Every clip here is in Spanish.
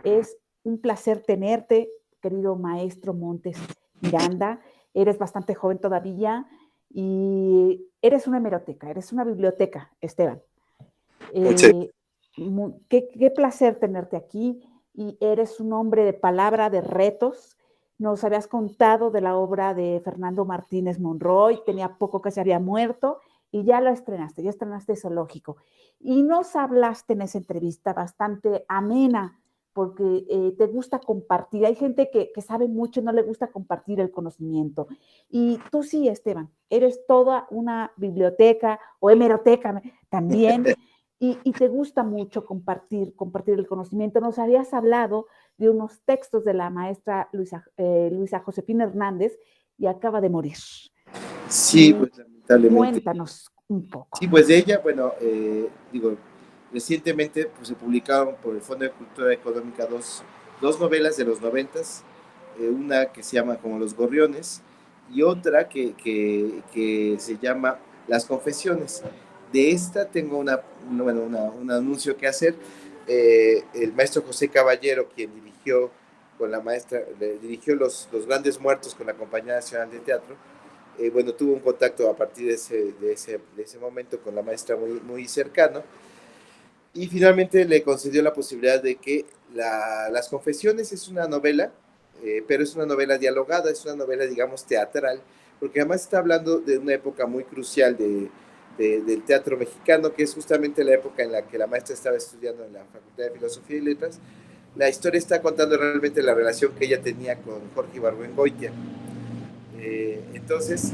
Es un placer tenerte, querido maestro Montes Miranda. Eres bastante joven todavía y eres una hemeroteca, eres una biblioteca, Esteban. Muchas Eh, qué placer tenerte aquí y eres un hombre de palabra, de retos. Nos habías contado de la obra de Fernando Martínez Monroy, tenía poco que se había muerto y ya estrenaste Zoológico. Y nos hablaste en esa entrevista bastante amena, porque te gusta compartir. Hay gente que sabe mucho y no le gusta compartir el conocimiento. Y tú sí, Esteban, eres toda una biblioteca o hemeroteca también y te gusta mucho compartir el conocimiento. Nos habías hablado de unos textos de la maestra Luisa Josefina Hernández y acaba de morir. Sí, Y pues lamentablemente. cuéntanos un poco. Sí, pues de ella, bueno, digo, recientemente pues, se publicaron por el Fondo de Cultura Económica dos novelas de los 90, una que se llama como Los Gorriones y otra que se llama Las Confesiones. De esta tengo un anuncio que hacer. El maestro José Caballero, quien dirigió con la maestra, dirigió los Grandes Muertos con la Compañía Nacional de Teatro, bueno, tuvo un contacto a partir de ese momento con la maestra muy cercano y finalmente le concedió la posibilidad de que Las Confesiones es una novela, pero es una novela dialogada, es una novela, digamos, teatral, porque además está hablando de una época muy crucial del teatro mexicano, que es justamente la época en la que la maestra estaba estudiando en la Facultad de Filosofía y Letras. La historia está contando realmente la relación que ella tenía con Jorge Ibargüengoitia. Entonces,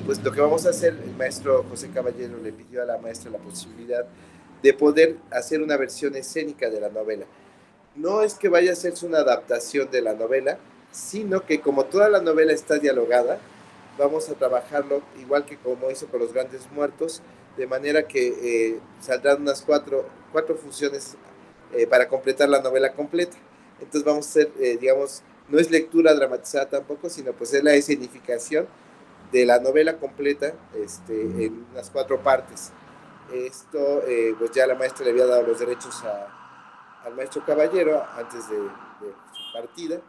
pues lo que vamos a hacer, el maestro José Caballero le pidió a la maestra la posibilidad de poder hacer una versión escénica de la novela. No es que vaya a hacerse una adaptación de la novela, sino que como toda la novela está dialogada, vamos a trabajarlo igual que como hizo con Los Grandes Muertos, de manera que saldrán unas cuatro funciones para completar la novela completa. Entonces vamos a hacer, digamos, no es lectura dramatizada tampoco, sino pues es la escenificación de la novela completa en unas 4 partes. Esto, pues ya la maestra le había dado los derechos al maestro Caballero antes de su partida.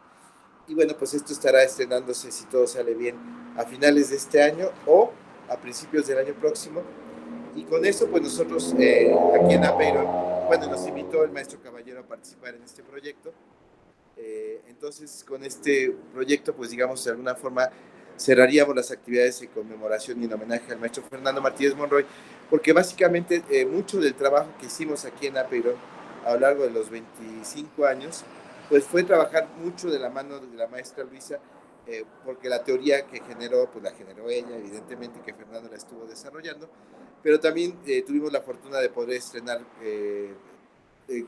Y bueno, pues esto estará estrenándose, si todo sale bien, a finales de este año o a principios del año próximo. Y con eso, pues nosotros aquí en Apeiro, bueno, nos invitó el maestro Caballero a participar en este proyecto. Entonces, con este proyecto, pues digamos, de alguna forma cerraríamos las actividades de conmemoración y en homenaje al maestro Fernando Martínez Monroy, porque básicamente mucho del trabajo que hicimos aquí en Apeiro a lo largo de los 25 años, pues fue trabajar mucho de la mano de la maestra Luisa, porque la teoría que generó, pues la generó ella, evidentemente que Fernando la estuvo desarrollando, pero también tuvimos la fortuna de poder estrenar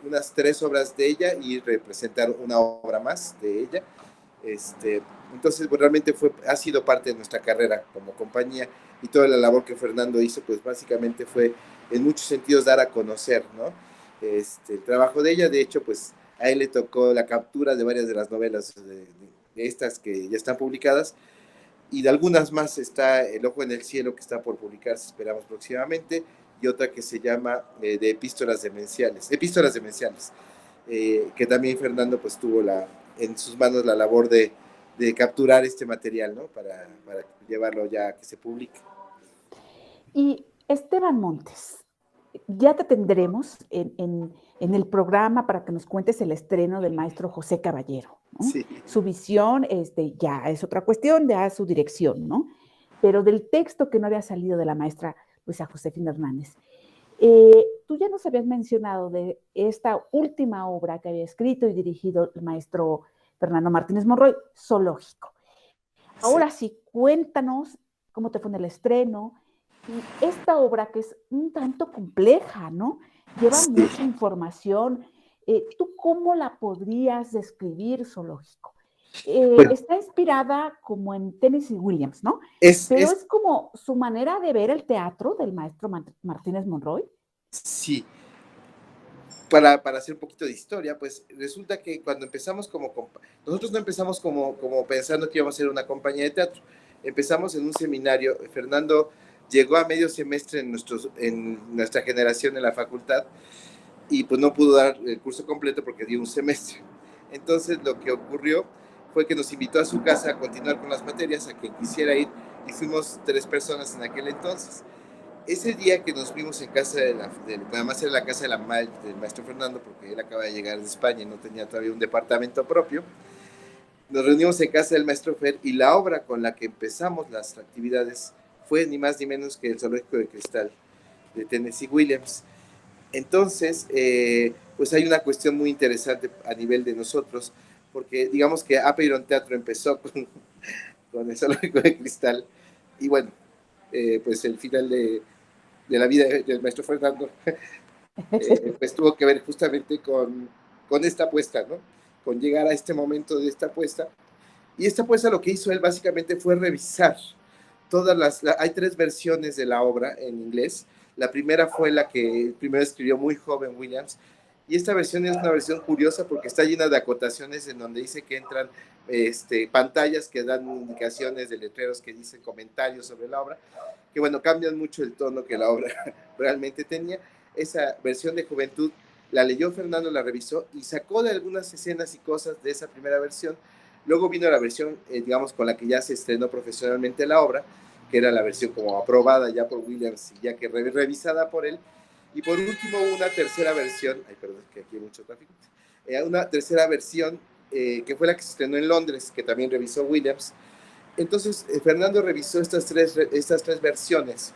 unas 3 obras de ella y representar una obra más de ella. Entonces, pues, realmente ha sido parte de nuestra carrera como compañía y toda la labor que Fernando hizo, pues básicamente fue en muchos sentidos dar a conocer, ¿no? El trabajo de ella. De hecho, pues a él le tocó la captura de varias de las novelas de estas que ya están publicadas, y de algunas más está El Ojo en el Cielo, que está por publicarse, esperamos próximamente, y otra que se llama de Epístolas Demenciales, que también Fernando pues tuvo en sus manos la labor de capturar este material, ¿no? Para llevarlo ya a que se publique. Y Esteban Montes, ya te tendremos en el programa para que nos cuentes el estreno del maestro José Caballero, ¿no? Sí. Su visión ya es otra cuestión, ya su dirección, ¿no? Pero del texto que no había salido de la maestra Luisa Josefina Hernández. Tú ya nos habías mencionado de esta última obra que había escrito y dirigido el maestro Fernando Martínez Monroy, Zoológico. Sí. Ahora sí, cuéntanos cómo te fue en el estreno y esta obra que es un tanto compleja, ¿no? Lleva Sí. mucha información. ¿Tú cómo la podrías describir, Zoológico? Bueno, Está inspirada como en Tennessee Williams, ¿no? es, Pero es, es como su manera de ver el teatro del maestro Martínez Monroy. sí, para hacer un poquito de historia, pues resulta que cuando empezamos nosotros no empezamos como pensando que íbamos a ser una compañía de teatro, empezamos en un seminario. Fernando llegó a medio semestre en nuestra generación en la facultad y pues no pudo dar el curso completo porque dio un semestre. Entonces lo que ocurrió fue que nos invitó a su casa a continuar con las materias, a quien quisiera ir, y fuimos 3 personas en aquel entonces. Ese día que nos vimos en casa además era la casa de la mamá del maestro Fernando, porque él acaba de llegar de España y no tenía todavía un departamento propio, nos reunimos en casa del maestro Fer y la obra con la que empezamos las actividades fue ni más ni menos que el Zoológico de Cristal de Tennessee Williams. Entonces, pues hay una cuestión muy interesante a nivel de nosotros, porque digamos que Apeiron Teatro empezó con el Zoológico de Cristal y bueno, pues el final de la vida del maestro Fernando pues tuvo que ver justamente con esta apuesta, ¿no? Con llegar a este momento de esta apuesta. Y esta apuesta lo que hizo él básicamente fue revisar hay 3 versiones de la obra en inglés. La primera fue la que primero escribió muy joven Williams, y esta versión es una versión curiosa porque está llena de acotaciones en donde dice que entran pantallas que dan indicaciones de letreros que dicen comentarios sobre la obra, que bueno, cambian mucho el tono que la obra realmente tenía. Esa versión de juventud la leyó Fernando, la revisó y sacó de algunas escenas y cosas de esa primera versión. Luego vino la versión, digamos, con la que ya se estrenó profesionalmente la obra, que era la versión como aprobada ya por Williams y ya que revisada por él. Y por último, una tercera versión, ay, perdón, que aquí hay mucho tráfico, una tercera versión que fue la que se estrenó en Londres, que también revisó Williams. Entonces, Fernando revisó estas tres versiones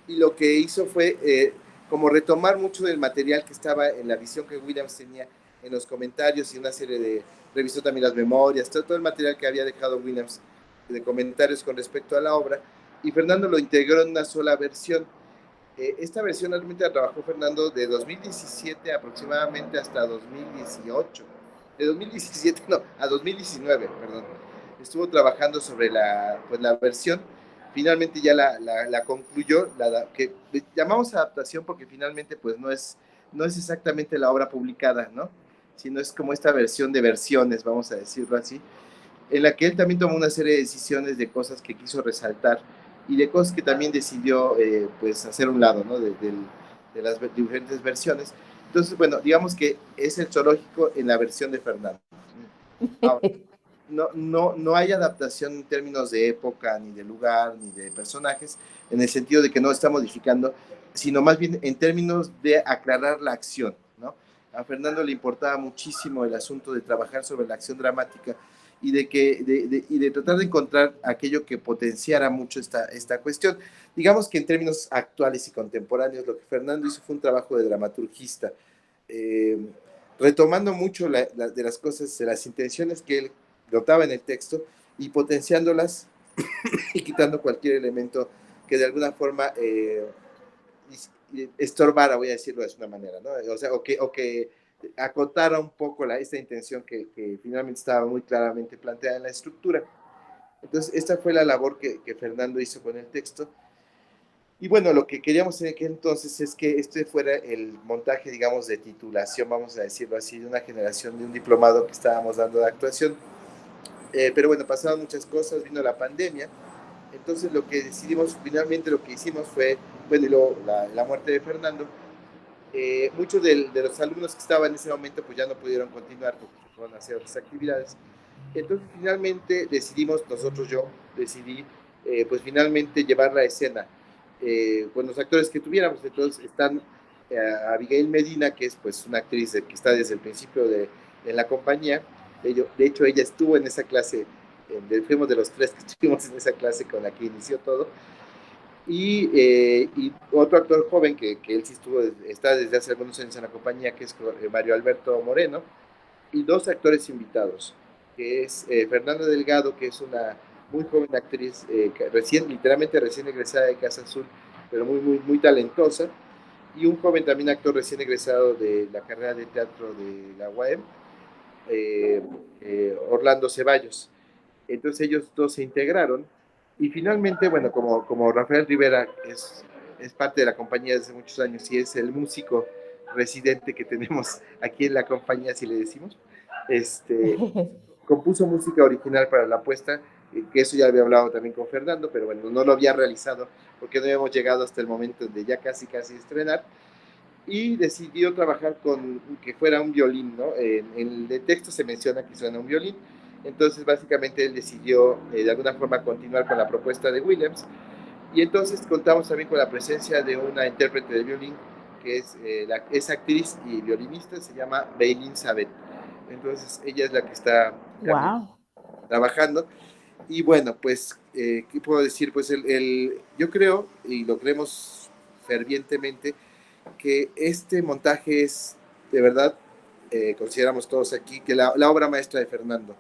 y lo que hizo fue como retomar mucho del material que estaba en la visión que Williams tenía en los comentarios y una serie de, revisó también las memorias, todo el material que había dejado Williams de comentarios con respecto a la obra, y Fernando lo integró en una sola versión. Esta versión realmente la trabajó Fernando de 2017 aproximadamente hasta 2018. De 2017, no, a 2019, perdón. Estuvo trabajando sobre pues, la versión. Finalmente ya la concluyó, que llamamos adaptación porque finalmente pues no es exactamente la obra publicada, ¿no? Sino es como esta versión de versiones, vamos a decirlo así, en la que él también tomó una serie de decisiones de cosas que quiso resaltar y de cosas que también decidió pues hacer un lado, ¿no? De las diferentes versiones. Entonces, bueno, digamos que es el zoológico en la versión de Fernando. Ahora, no hay adaptación en términos de época, ni de lugar, ni de personajes, en el sentido de que no está modificando, sino más bien en términos de aclarar la acción, ¿no? A Fernando le importaba muchísimo el asunto de trabajar sobre la acción dramática y de tratar de encontrar aquello que potenciara mucho esta cuestión. Digamos que en términos actuales y contemporáneos, lo que Fernando hizo fue un trabajo de dramaturgista, eh, retomando mucho de las cosas, de las intenciones que él notaba en el texto y potenciándolas y quitando cualquier elemento que de alguna forma estorbara, voy a decirlo de una manera, ¿no? O sea, o que acotara un poco esta intención que finalmente estaba muy claramente planteada en la estructura. Entonces, esta fue la labor que Fernando hizo con el texto. Y bueno, lo que queríamos en aquel entonces es que este fuera el montaje, digamos, de titulación, vamos a decirlo así, de una generación de un diplomado que estábamos dando de actuación. Pero bueno, pasaron muchas cosas, vino la pandemia, entonces lo que decidimos, finalmente lo que hicimos fue, bueno, y luego la muerte de Fernando, muchos de los alumnos que estaban en ese momento pues ya no pudieron continuar porque fueron a hacer otras actividades. Entonces finalmente decidimos, yo decidí pues finalmente llevar la escena con los actores que tuviéramos. Entonces están Abigail Medina, que es pues una actriz que está desde el principio en la compañía. De hecho, ella estuvo en esa clase, fuimos de los 3 que estuvimos en esa clase con la que inició todo. Y otro actor joven que él sí está desde hace algunos años en la compañía, que es Mario Alberto Moreno, y 2 actores invitados, que es Fernanda Delgado, que es una muy joven actriz, literalmente recién egresada de Casa Azul, pero muy talentosa, y un joven también actor recién egresado de la carrera de teatro de la UAM, Orlando Ceballos. Entonces ellos 2 se integraron y finalmente, bueno, como Rafael Rivera es parte de la compañía desde muchos años y es el músico residente que tenemos aquí en la compañía, si le decimos, compuso música original para la puesta, que eso ya había hablado también con Fernando, pero bueno, no lo había realizado porque no habíamos llegado hasta el momento de ya casi estrenar. y decidió trabajar con que fuera un violín, ¿no? En el texto se menciona que suena un violín, entonces básicamente él decidió de alguna forma continuar con la propuesta de Williams, y entonces contamos también con la presencia de una intérprete de violín que es actriz y violinista, se llama Beilin Sabet. Entonces ella es la que está también Wow. trabajando. Y bueno, pues, ¿qué puedo decir? Pues yo creo, y lo creemos fervientemente, que este montaje es, de verdad, consideramos todos aquí, que la obra maestra de Fernando,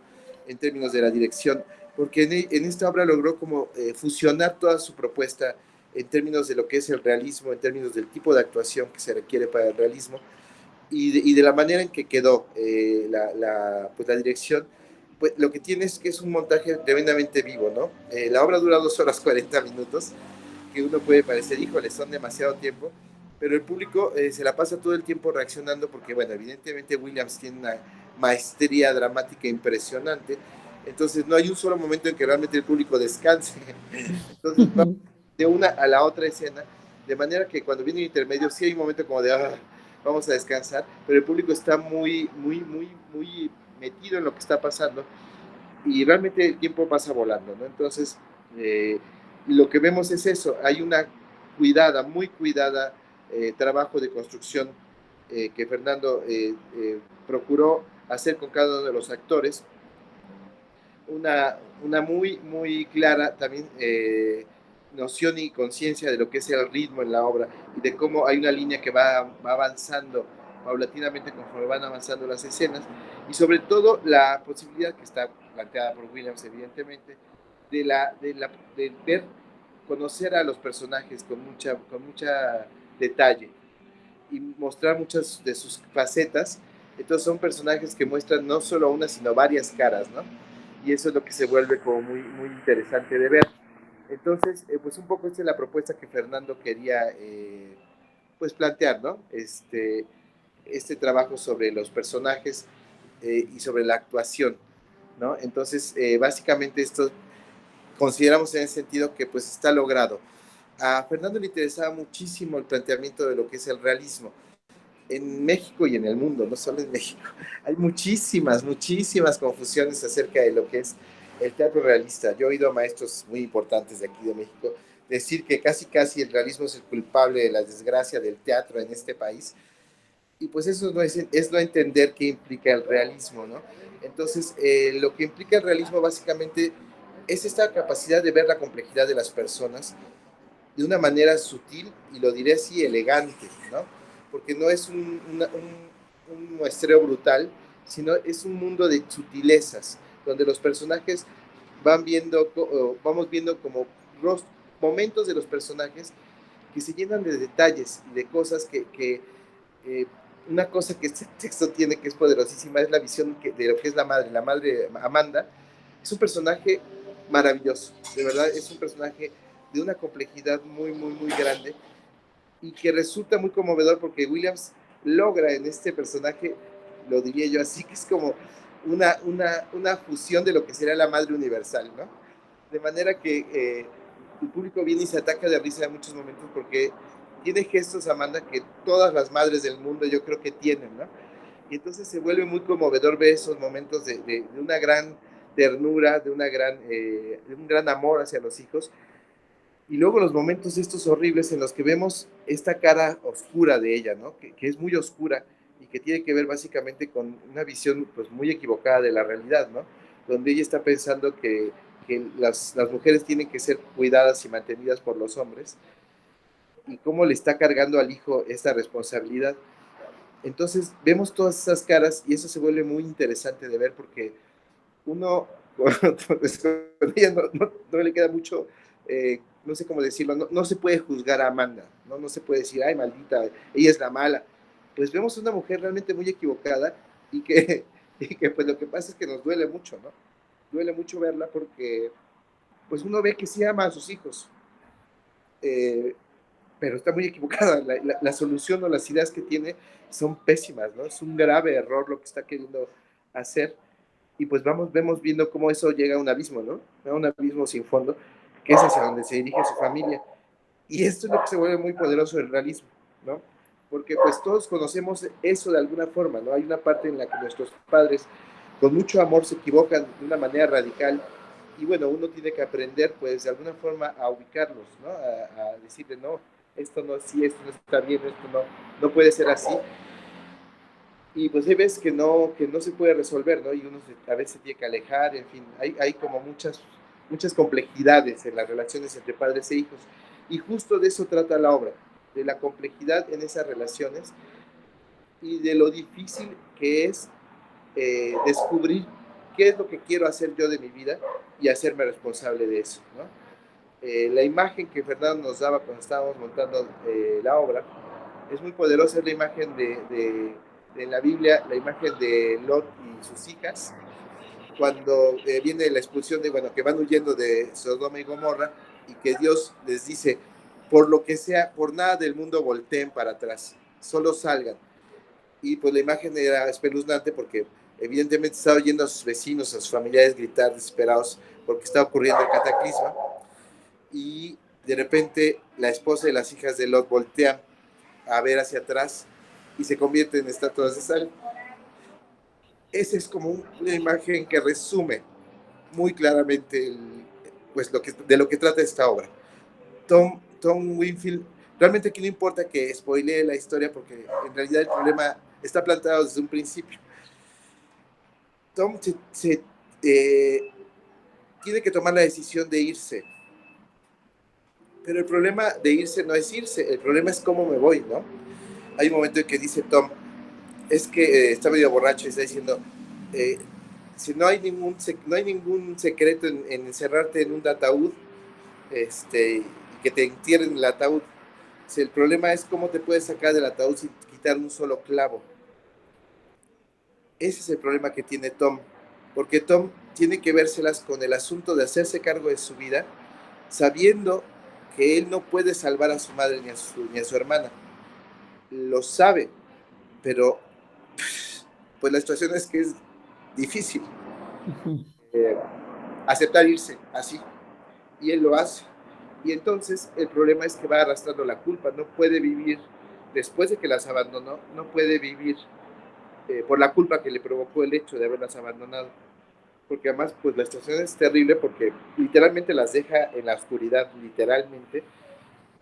en términos de la dirección, porque en esta obra logró como fusionar toda su propuesta en términos de lo que es el realismo, en términos del tipo de actuación que se requiere para el realismo, y de la manera en que quedó pues la dirección, pues lo que tiene es que es un montaje tremendamente vivo, ¿no? La obra dura 2 horas 40 minutos, que uno puede parecer, híjole, son demasiado tiempo, pero el público se la pasa todo el tiempo reaccionando porque, bueno, evidentemente Williams tiene una maestría dramática impresionante, entonces no hay un solo momento en que realmente el público descanse. Entonces, de una a la otra escena, de manera que cuando viene el intermedio sí hay un momento como de, vamos a descansar, pero el público está muy, muy, muy, muy metido en lo que está pasando y realmente el tiempo pasa volando, ¿no? Entonces, lo que vemos es eso, hay una cuidada, muy cuidada trabajo de construcción que Fernando procuró hacer con cada uno de los actores, una muy, muy clara también noción y conciencia de lo que es el ritmo en la obra y de cómo hay una línea que va avanzando paulatinamente conforme van avanzando las escenas y sobre todo la posibilidad que está planteada por Williams evidentemente de ver, conocer a los personajes con mucha detalle y mostrar muchas de sus facetas. Entonces son personajes que muestran no solo una, sino varias caras, ¿no? Y eso es lo que se vuelve como muy, muy interesante de ver. Entonces, pues un poco esta es la propuesta que Fernando quería pues plantear, ¿no? Este trabajo sobre los personajes y sobre la actuación, ¿no? Entonces, básicamente esto consideramos en ese sentido que pues está logrado. A Fernando le interesaba muchísimo el planteamiento de lo que es el realismo en México y en el mundo, no solo en México. Hay muchísimas, muchísimas confusiones acerca de lo que es el teatro realista. Yo he oído a maestros muy importantes de aquí de México decir que casi, casi el realismo es el culpable de la desgracia del teatro en este país. Y pues eso no es no entender qué implica el realismo, ¿no? Entonces, lo que implica el realismo básicamente es esta capacidad de ver la complejidad de las personas de una manera sutil y lo diré así, elegante, ¿no? Porque no es un muestreo brutal, sino es un mundo de sutilezas, donde los personajes vamos viendo como momentos de los personajes que se llenan de detalles y de cosas eh, una cosa que este texto tiene que es poderosísima es la visión de lo que es la madre Amanda, es un personaje maravilloso, de verdad es un personaje de una complejidad muy, muy, muy grande y que resulta muy conmovedor porque Williams logra en este personaje, lo diría yo así, que es como una fusión de lo que sería la madre universal, ¿no? De manera que el público viene y se ataca de risa en muchos momentos porque tiene gestos, Amanda, que todas las madres del mundo yo creo que tienen, ¿no? Y entonces se vuelve muy conmovedor ver esos momentos de una gran ternura, de un gran amor hacia los hijos, y luego los momentos estos horribles en los que vemos esta cara oscura de ella, ¿no? Que es muy oscura y que tiene que ver básicamente con una visión pues muy equivocada de la realidad, ¿no? Donde ella está pensando que las mujeres tienen que ser cuidadas y mantenidas por los hombres y cómo le está cargando al hijo esta responsabilidad. Entonces vemos todas esas caras y eso se vuelve muy interesante de ver porque uno con ella no le queda mucho, no sé cómo decirlo, no se puede juzgar a Amanda, no se puede decir, ay, maldita, ella es la mala. Pues vemos una mujer realmente muy equivocada y que, y que pues lo que pasa es que nos duele mucho, ¿no? Duele mucho verla porque pues uno ve que sí ama a sus hijos, eh, pero está muy equivocada. La solución o las ideas que tiene son pésimas, ¿no? Es un grave error lo que está queriendo hacer y pues vemos viendo cómo eso llega a un abismo, ¿no? A un abismo sin fondo, que es hacia donde se dirige su familia. Y esto es lo que se vuelve muy poderoso del realismo, ¿no? porque pues todos conocemos eso de alguna forma, ¿no? Hay una parte en la que nuestros padres con mucho amor se equivocan de una manera radical y bueno, uno tiene que aprender pues de alguna forma a ubicarlos, ¿no? A decirle, no, esto no es así, esto no está bien, esto no puede ser así. Y pues hay veces que no se puede resolver, ¿no? Y uno a veces se tiene que alejar, en fin, hay como muchas complejidades en las relaciones entre padres e hijos. Y justo de eso trata la obra, de la complejidad en esas relaciones y de lo difícil que es descubrir qué es lo que quiero hacer yo de mi vida y hacerme responsable de eso, ¿no? La imagen que Fernando nos daba cuando estábamos montando la obra es muy poderosa, es la imagen de la Biblia, la imagen de Lot y sus hijas, cuando viene la expulsión de, bueno, que van huyendo de Sodoma y Gomorra y que Dios les dice, por lo que sea, por nada del mundo volteen para atrás, solo salgan. Y pues la imagen era espeluznante porque evidentemente estaba oyendo a sus vecinos, a sus familiares gritar desesperados porque estaba ocurriendo el cataclismo y de repente la esposa y las hijas de Lot voltean a ver hacia atrás y se convierten en estatuas de sal. Esa es como una imagen que resume muy claramente pues de lo que trata esta obra. Tom Winfield, realmente aquí no importa que spoilee la historia porque en realidad el problema está plantado desde un principio. Tom tiene que tomar la decisión de irse, pero el problema de irse no es irse, el problema es cómo me voy, ¿no? Hay un momento en que dice Tom, es que está medio borracho y está diciendo, eh, si no hay ningún secreto en encerrarte en un ataúd y que te entierren en el ataúd. Si el problema es cómo te puedes sacar del ataúd sin quitar un solo clavo. Ese es el problema que tiene Tom, porque Tom tiene que vérselas con el asunto de hacerse cargo de su vida, sabiendo que él no puede salvar a su madre ni a su hermana. Lo sabe, pero pues la situación es que es difícil eh, aceptar irse así. Y él lo hace. Y entonces el problema es que va arrastrando la culpa, no puede vivir, después de que las abandonó, no puede vivir por la culpa que le provocó el hecho de haberlas abandonado. Porque además, pues la situación es terrible porque literalmente las deja en la oscuridad, literalmente,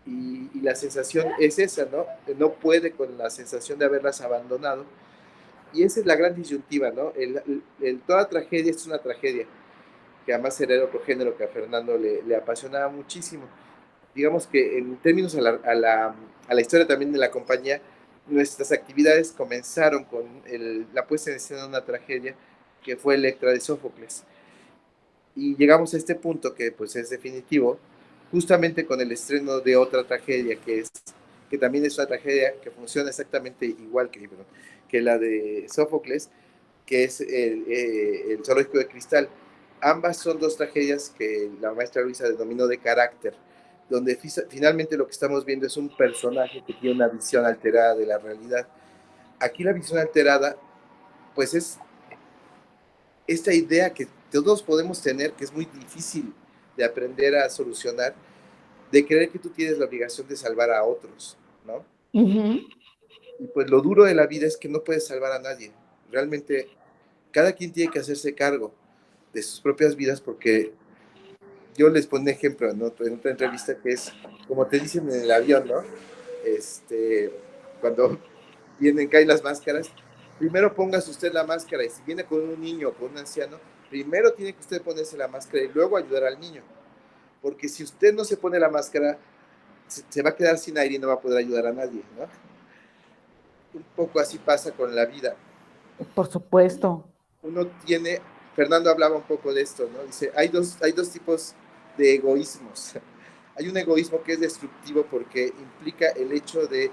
y la sensación es esa, ¿no? No puede con la sensación de haberlas abandonado. Y esa es la gran disyuntiva, ¿no? Toda tragedia es una tragedia, que además era otro género que a Fernando le apasionaba muchísimo. Digamos que en términos a la historia también de la compañía, nuestras actividades comenzaron con la puesta en escena de una tragedia que fue Electra de Sófocles. Y llegamos a este punto que pues es definitivo, justamente con el estreno de otra tragedia que también es una tragedia que funciona exactamente igual que la de Sófocles, que es el Zoológico de Cristal. Ambas son dos tragedias que la maestra Luisa denominó de carácter, donde finalmente lo que estamos viendo es un personaje que tiene una visión alterada de la realidad. Aquí la visión alterada, pues es esta idea que todos podemos tener, que es muy difícil de aprender a solucionar, de creer que tú tienes la obligación de salvar a otros, ¿no? Y pues lo duro de la vida es que no puedes salvar a nadie. Realmente cada quien tiene que hacerse cargo de sus propias vidas porque yo les pongo un ejemplo, ¿no? En otra entrevista que es, como te dicen en el avión, ¿no? Cuando caen las máscaras, primero póngase usted la máscara y si viene con un niño o con un anciano, primero tiene que usted ponerse la máscara y luego ayudar al niño. Porque si usted no se pone la máscara, se va a quedar sin aire y no va a poder ayudar a nadie, ¿no? Un poco así pasa con la vida. Por supuesto. Uno tiene, Fernando hablaba un poco de esto, ¿no? Dice, hay dos tipos de egoísmos. Hay un egoísmo que es destructivo porque implica el hecho de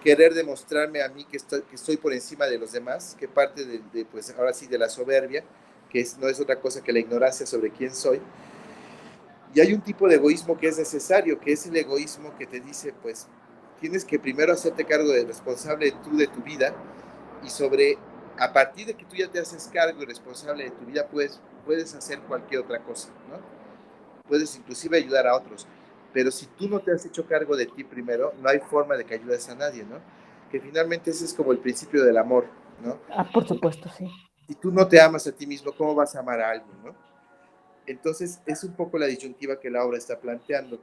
querer demostrarme a mí que estoy por encima de los demás, que parte pues ahora sí, de la soberbia, que no es otra cosa que la ignorancia sobre quién soy. Y hay un tipo de egoísmo que es necesario, que es el egoísmo que te dice, pues, tienes que primero hacerte cargo de responsable tú de tu vida y a partir de que tú ya te haces cargo y responsable de tu vida, puedes hacer cualquier otra cosa, ¿no? Puedes inclusive ayudar a otros. Pero si tú no te has hecho cargo de ti primero, no hay forma de que ayudes a nadie, ¿no? que finalmente ese es como el principio del amor, ¿no? Ah, por supuesto, sí. Si tú no te amas a ti mismo, ¿cómo vas a amar a alguien, no? Entonces, es un poco la disyuntiva que la obra está planteando,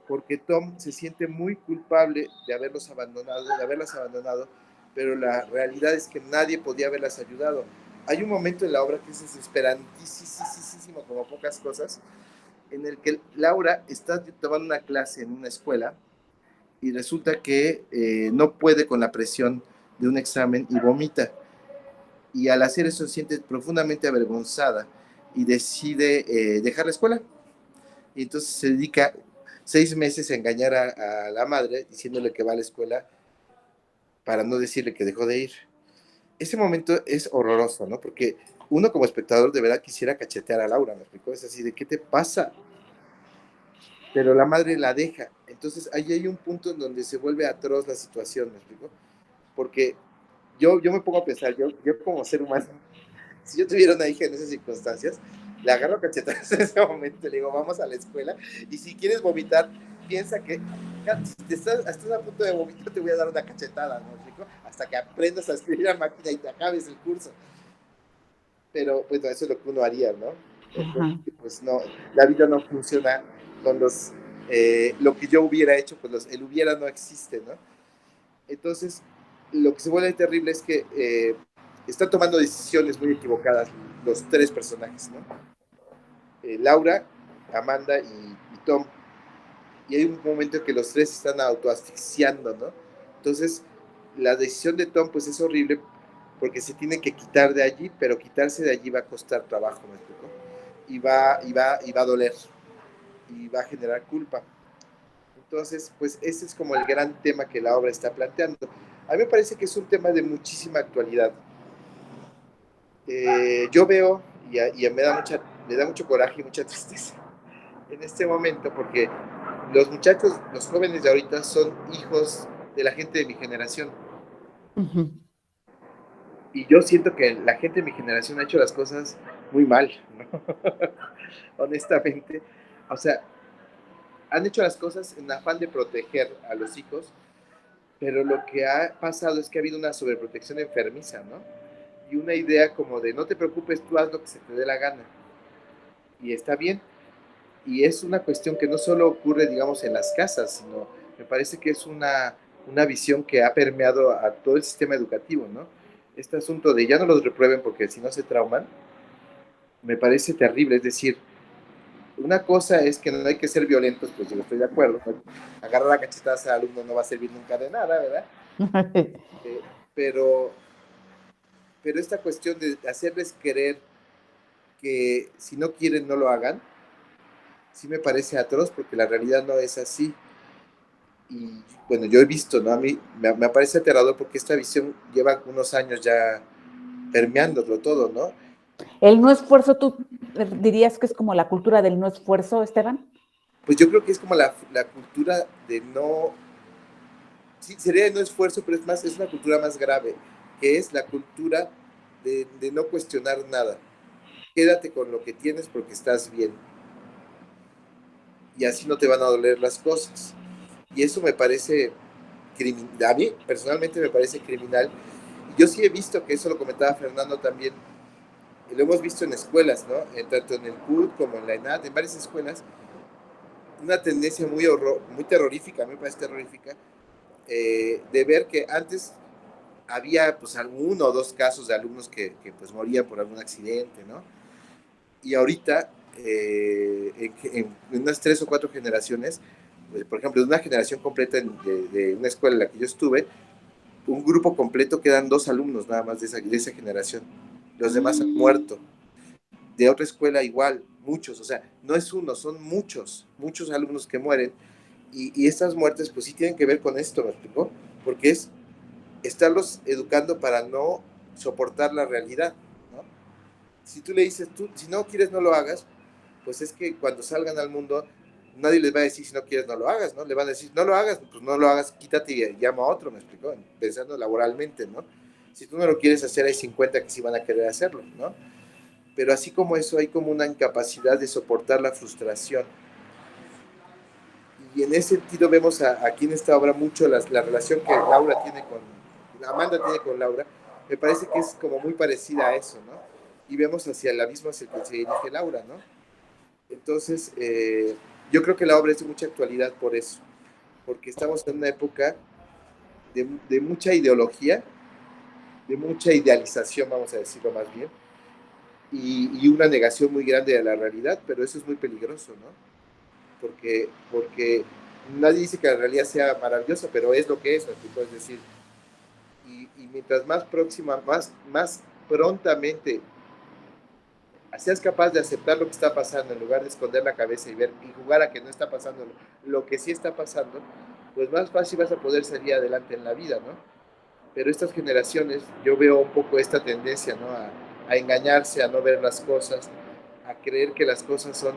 porque Tom se siente muy culpable de haberlas abandonado, pero la realidad es que nadie podía haberlas ayudado. Hay un momento en la obra que es desesperantísimo, como pocas cosas, en el que Laura está tomando una clase en una escuela y resulta que no puede con la presión de un examen y vomita. Y al hacer eso se siente profundamente avergonzada y decide dejar la escuela. Y entonces se dedica 6 meses a engañar a la madre diciéndole que va a la escuela para no decirle que dejó de ir. Ese momento es horroroso, ¿no? Porque uno como espectador de verdad quisiera cachetear a Laura, ¿me explicó? Es así de, ¿qué te pasa? Pero la madre la deja. Entonces ahí hay un punto en donde se vuelve atroz la situación, ¿me explico? Porque yo me pongo a pensar, yo como ser humano, si yo tuviera una hija en esas circunstancias, le agarro cachetadas en ese momento, le digo, vamos a la escuela, y si quieres vomitar, piensa que si estás a punto de vomitar, te voy a dar una cachetada, ¿no? ¿Explico? Hasta que aprendas a escribir a máquina y te acabes el curso. Pero, bueno, eso es lo que uno haría, ¿no? Ajá. Pues no, la vida no funciona con lo que yo hubiera hecho, pues el hubiera no existe, ¿no? Entonces, lo que se vuelve terrible es que están tomando decisiones muy equivocadas los tres personajes, ¿no? Laura, Amanda y Tom. Y hay un momento en que los tres están autoasfixiando, ¿no? Entonces, la decisión de Tom, pues es horrible porque se tiene que quitar de allí, pero quitarse de allí va a costar trabajo, ¿me explico? Y va a doler, y va a generar culpa. Entonces, pues ese es como el gran tema que la obra está planteando. A mí me parece que es un tema de muchísima actualidad. Yo veo, y me da mucho coraje y mucha tristeza en este momento, porque los muchachos, los jóvenes de ahorita son hijos de la gente de mi generación. Ujú. Y yo siento que la gente de mi generación ha hecho las cosas muy mal, ¿no? Honestamente. O sea, han hecho las cosas en afán de proteger a los hijos, pero lo que ha pasado es que ha habido una sobreprotección enfermiza, ¿no? Y una idea como de no te preocupes, tú haz lo que se te dé la gana. Y está bien. Y es una cuestión que no solo ocurre, digamos, en las casas, sino me parece que es una visión que ha permeado a todo el sistema educativo, ¿no? Este asunto de ya no los reprueben porque si no se trauman, me parece terrible. Es decir, una cosa es que no hay que ser violentos, pues yo estoy de acuerdo. Agarrar a cachetadas al alumno no va a servir nunca de nada, ¿verdad? Eh, pero, pero esta cuestión de hacerles creer que si no quieren no lo hagan, sí me parece atroz porque la realidad no es así. Y bueno, yo he visto, ¿no? A mí me parece aterrador porque esta visión lleva unos años ya permeándolo todo, ¿no? El no esfuerzo, ¿tú dirías que es como la cultura del no esfuerzo, Esteban? Pues yo creo que es como la cultura de no, sí, sería de no esfuerzo, pero es una cultura más grave, que es la cultura de no cuestionar nada. Quédate con lo que tienes porque estás bien y así no te van a doler las cosas. Y eso me parece criminal, a mí personalmente me parece criminal. Y yo sí he visto que eso lo comentaba Fernando también, y lo hemos visto en escuelas, ¿no? Tanto en el CUT como en la ENAD, en varias escuelas, una tendencia muy terrorífica, a mí me parece terrorífica, de ver que antes había pues uno o dos casos de alumnos que pues morían por algún accidente, ¿no? Y ahorita, en unas 3 o 4 generaciones, pues, por ejemplo, de una generación completa de una escuela en la que yo estuve, un grupo completo quedan 2 alumnos nada más de esa generación. Los demás han muerto. De otra escuela igual, muchos, o sea, no es uno, son muchos alumnos que mueren. Y estas muertes pues sí tienen que ver con esto, ¿me explicó? Porque es estarlos educando para no soportar la realidad, ¿no? Si tú le dices, tú, si no quieres no lo hagas, pues es que cuando salgan al mundo nadie les va a decir si no quieres no lo hagas, ¿no? Le van a decir, no lo hagas, pues no lo hagas, quítate y llama a otro, ¿me explicó? Pensando laboralmente, ¿no? Si tú no lo quieres hacer, hay 50 que sí van a querer hacerlo, ¿no? Pero así como eso, hay como una incapacidad de soportar la frustración. Y en ese sentido vemos aquí en esta obra mucho la relación que Laura tiene Amanda tiene con Laura, me parece que es como muy parecida a eso, ¿no? Y vemos hacia el abismo hacia el que se dirige Laura, ¿no? Entonces, yo creo que la obra es de mucha actualidad por eso, porque estamos en una época de mucha ideología, de mucha idealización, vamos a decirlo más bien, y una negación muy grande de la realidad, pero eso es muy peligroso, ¿no? Porque nadie dice que la realidad sea maravillosa, pero es lo que es, ¿no? Es decir, y mientras más próxima, más prontamente seas capaz de aceptar lo que está pasando en lugar de esconder la cabeza y ver y jugar a que no está pasando lo que sí está pasando, pues más fácil vas a poder salir adelante en la vida, ¿no? Pero estas generaciones, yo veo un poco esta tendencia, ¿no? A engañarse, a no ver las cosas, a creer que las cosas son,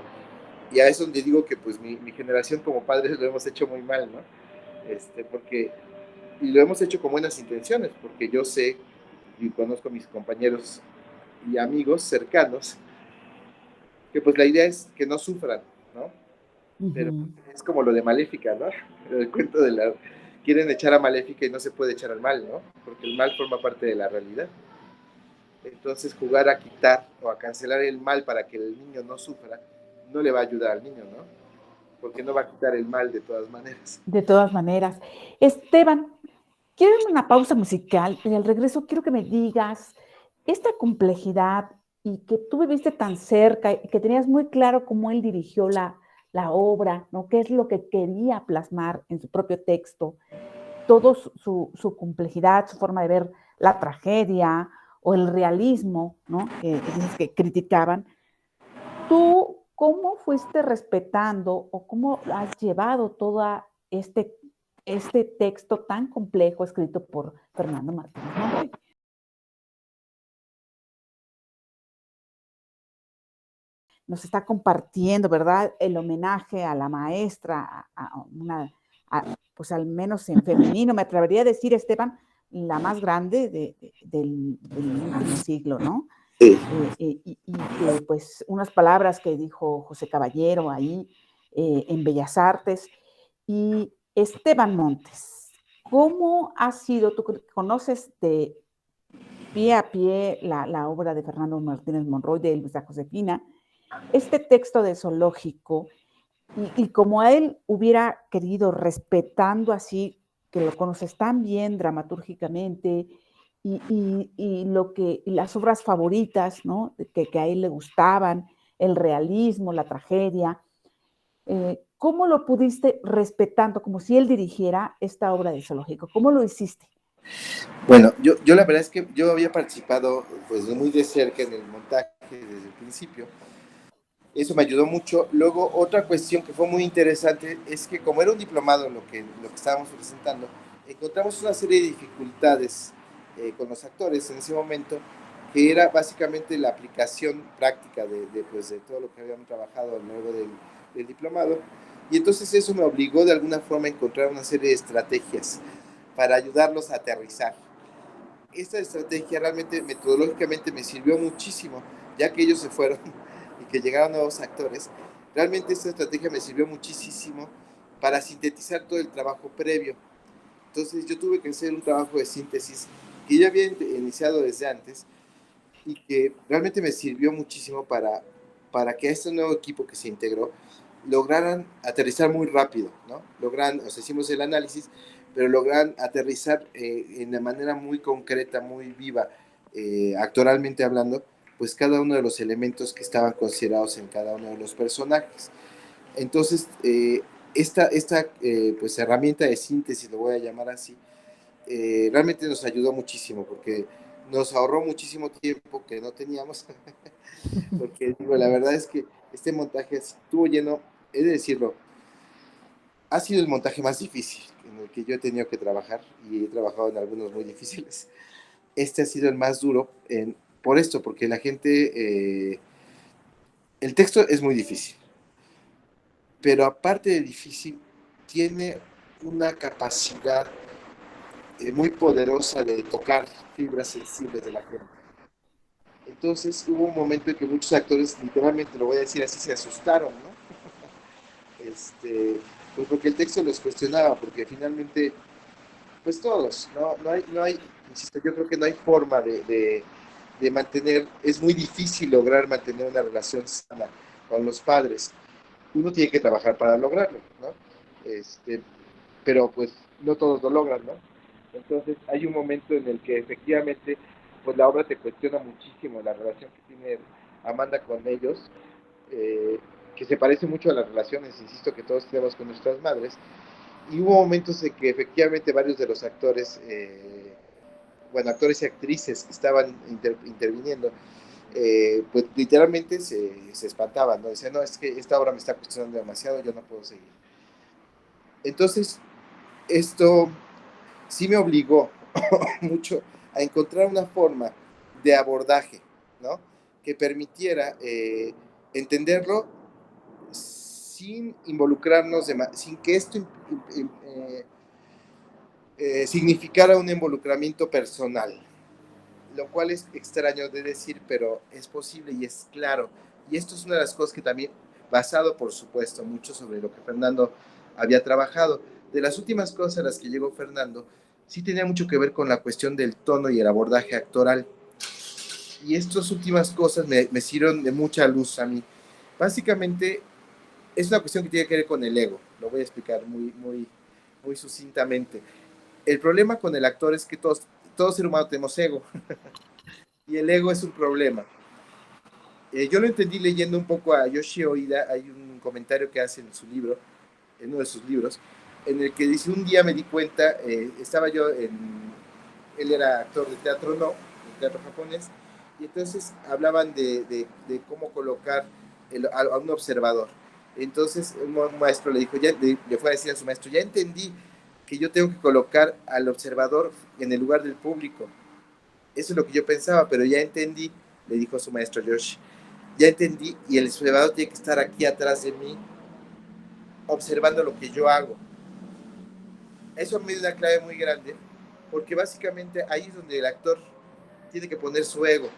y a eso donde digo que pues mi generación como padres lo hemos hecho muy mal, ¿no? Porque, y lo hemos hecho con buenas intenciones, porque yo sé y conozco a mis compañeros y amigos cercanos, que pues la idea es que no sufran, ¿no? Pero Ujú. es como lo de Maléfica, ¿no? El cuento de la... Quieren echar a Maléfica y no se puede echar al mal, ¿no? Porque el mal forma parte de la realidad. Entonces jugar a quitar o a cancelar el mal para que el niño no sufra, no le va a ayudar al niño, ¿no? Porque no va a quitar el mal de todas maneras. De todas maneras. Esteban, quiero una pausa musical y al regreso quiero que me digas esta complejidad y que tú viviste tan cerca y que tenías muy claro cómo él dirigió la obra, ¿no? ¿Qué es lo que quería plasmar en su propio texto? Todo su complejidad, su forma de ver la tragedia o el realismo, ¿no? Que dices que criticaban. ¿Tú cómo fuiste respetando o cómo has llevado todo este texto tan complejo escrito por Fernando Martínez Monroy? Nos está compartiendo, ¿verdad? El homenaje a la maestra, pues al menos en femenino, me atrevería a decir, Esteban, la más grande del último siglo, ¿no? Sí. Y que pues unas palabras que dijo José Caballero ahí en Bellas Artes. Y Esteban Montes, ¿cómo ha sido, tú conoces de pie a pie la obra de Fernando Martínez Monroy, de Luisa Josefina, este texto de Zoológico, y como a él hubiera querido, respetando así, que lo conoces tan bien dramatúrgicamente, y las obras favoritas, ¿no? Que a él le gustaban, el realismo, la tragedia, ¿cómo lo pudiste respetando, como si él dirigiera esta obra de Zoológico? ¿Cómo lo hiciste? Bueno, yo la verdad es que yo había participado pues muy de cerca en el montaje desde el principio. Eso me ayudó mucho. Luego, otra cuestión que fue muy interesante es que como era un diplomado lo que estábamos presentando, encontramos una serie de dificultades con los actores en ese momento, que era básicamente la aplicación práctica pues, de todo lo que habíamos trabajado a lo largo del diplomado. Y entonces eso me obligó de alguna forma a encontrar una serie de estrategias para ayudarlos a aterrizar. Esta estrategia realmente metodológicamente me sirvió muchísimo, ya que ellos se fueron y que llegaron nuevos actores. Realmente esta estrategia me sirvió muchísimo para sintetizar todo el trabajo previo. Entonces yo tuve que hacer un trabajo de síntesis que yo había iniciado desde antes y que realmente me sirvió muchísimo para que este nuevo equipo que se integró lograran aterrizar muy rápido, ¿no? O sea, hicimos el análisis, pero logran aterrizar en de manera muy concreta, muy viva, actoralmente hablando, pues cada uno de los elementos que estaban considerados en cada uno de los personajes. Entonces, esta pues herramienta de síntesis, lo voy a llamar así, realmente nos ayudó muchísimo porque nos ahorró muchísimo tiempo que no teníamos, porque digo, la verdad es que este montaje estuvo lleno, he de decirlo, ha sido el montaje más difícil en el que yo he tenido que trabajar y he trabajado en algunos muy difíciles. Este ha sido el más duro por esto, porque la gente, el texto es muy difícil, pero aparte de difícil, tiene una capacidad muy poderosa de tocar fibras sensibles de la gente. Entonces hubo un momento en que muchos actores, literalmente lo voy a decir así, se asustaron, ¿no? Pues porque el texto los cuestionaba, porque finalmente, pues todos, no hay insisto, yo creo que no hay forma de mantener, es muy difícil lograr mantener una relación sana con los padres. Uno tiene que trabajar para lograrlo, ¿no? Este, pero pues no todos lo logran, ¿no? Entonces hay un momento en el que efectivamente pues la obra te cuestiona muchísimo la relación que tiene Amanda con ellos, eh, que se parece mucho a las relaciones, insisto, que todos tenemos con nuestras madres, y hubo momentos en que efectivamente varios de los actores, bueno, actores y actrices que estaban interviniendo, pues literalmente se espantaban, ¿no? Decían, no, es que esta obra me está cuestionando demasiado, yo no puedo seguir. Entonces, esto sí me obligó mucho a encontrar una forma de abordaje, ¿no? Que permitiera entenderlo sin involucrarnos, sin que esto significara un involucramiento personal, lo cual es extraño de decir, pero es posible y es claro. Y esto es una de las cosas que también, basado por supuesto mucho sobre lo que Fernando había trabajado, de las últimas cosas a las que llegó Fernando, sí tenía mucho que ver con la cuestión del tono y el abordaje actoral. Y estas últimas cosas me sirvieron de mucha luz a mí. Básicamente es una cuestión que tiene que ver con el ego, lo voy a explicar muy sucintamente. El problema con el actor es que todo ser humano tenemos ego, y el ego es un problema. Yo lo entendí leyendo un poco a Yoshi Oida, hay un comentario que hace en su libro, en uno de sus libros, en el que dice, un día me di cuenta, estaba yo él era actor de teatro, no, de teatro japonés, y entonces hablaban de cómo colocar a un observador. Entonces un maestro le dijo, le fue a decir a su maestro, ya entendí que yo tengo que colocar al observador en el lugar del público. Eso es lo que yo pensaba, pero ya entendí, le dijo a su maestro Yoshi, ya entendí, y el observador tiene que estar aquí atrás de mí, observando lo que yo hago. Eso me dio una clave muy grande, porque básicamente ahí es donde el actor tiene que poner su ego.